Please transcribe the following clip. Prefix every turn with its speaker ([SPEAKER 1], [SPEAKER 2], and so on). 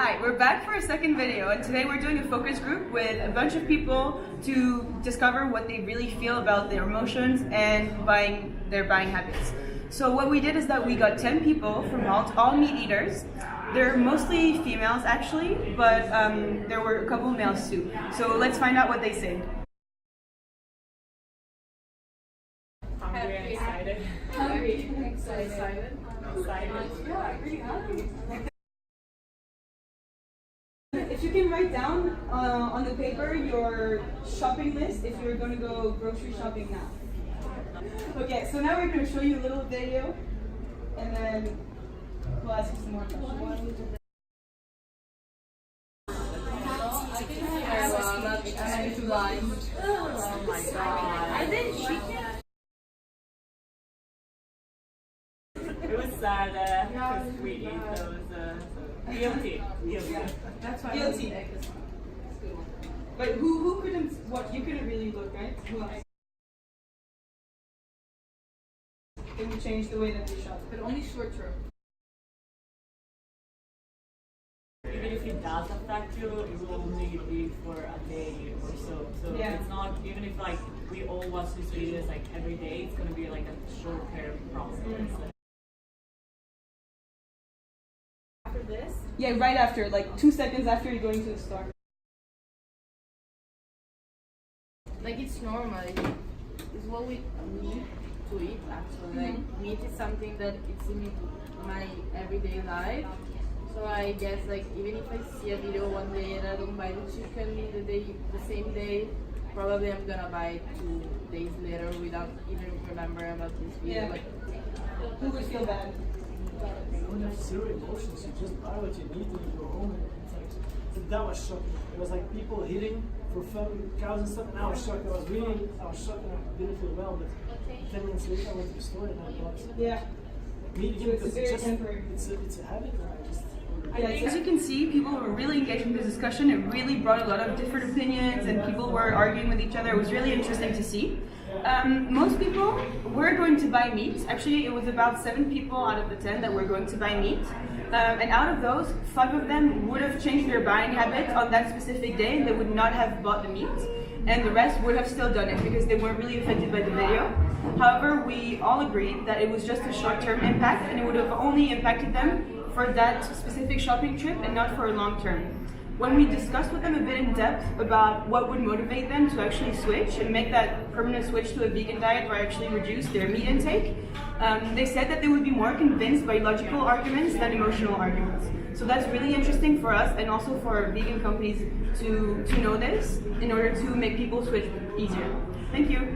[SPEAKER 1] Hi, we're back for a second video, and today we're doing a focus group with a bunch of people to discover what they really feel about their emotions and their buying habits. So what we did is that we got 10 people from Malt, all meat eaters. They're mostly females actually, but there were a couple males too. So let's find out what they say.
[SPEAKER 2] Hungry and excited.
[SPEAKER 3] Hungry, excited.
[SPEAKER 2] Yeah, really happy.
[SPEAKER 1] If you can write down on the paper your shopping list if you're going to go grocery shopping now. Okay, so now we're going to show you a little video and then we'll ask you some more questions.
[SPEAKER 3] I'm too blind.
[SPEAKER 2] Oh my god.
[SPEAKER 3] I think she can.
[SPEAKER 2] It was sad because we eat those. Guilty.
[SPEAKER 3] That's why
[SPEAKER 1] Guilty. But who couldn't, you couldn't really look, right? Who else? It would change the way that we shop.
[SPEAKER 3] But only short term.
[SPEAKER 2] Even if it does affect you, it will only be for a day or so. So
[SPEAKER 1] Yeah.
[SPEAKER 2] it's not, even if like we all watch these videos like every day, it's gonna be like a short term process. After this,
[SPEAKER 1] Yeah, right after, like 2 seconds after you're going to the store.
[SPEAKER 4] Like it's normal. It's what we need to eat actually. Like meat is something that it's in my everyday life. So I guess like even if I see a video one day and I don't buy the chicken the same day, probably I'm gonna buy it 2 days later without even remembering about this video.
[SPEAKER 1] Yeah.
[SPEAKER 4] Like,
[SPEAKER 1] Who would feel bad?
[SPEAKER 5] You don't have zero emotions. You just buy what you need and you go home. And it's like that was shocking. It was like people hitting for fun, cows and stuff. And I was shocked. I was shocked and I didn't feel well. But 10 minutes later, I went to the store and I bought
[SPEAKER 1] Yeah.
[SPEAKER 5] meat again
[SPEAKER 1] So it's
[SPEAKER 5] because
[SPEAKER 1] very temporary.
[SPEAKER 5] it's a habit. And I just
[SPEAKER 1] As you can see, people were really engaged in the discussion. It really brought a lot of different opinions and people were arguing with each other. It was really interesting to see. Most people were going to buy meat. Actually, it was about 7 people out of the 10 that were going to buy meat. And out of those, 5 of them would have changed their buying habit on that specific day and they would not have bought the meat. And the rest would have still done it because they weren't really affected by the video. However, we all agreed that it was just a short-term impact and it would have only impacted them for that specific shopping trip and not for a long term. When we discussed with them a bit in depth about what would motivate them to actually switch and make that permanent switch to a vegan diet or actually reduce their meat intake, they said that they would be more convinced by logical arguments than emotional arguments. So that's really interesting for us and also for vegan companies to know this in order to make people switch easier. Thank you.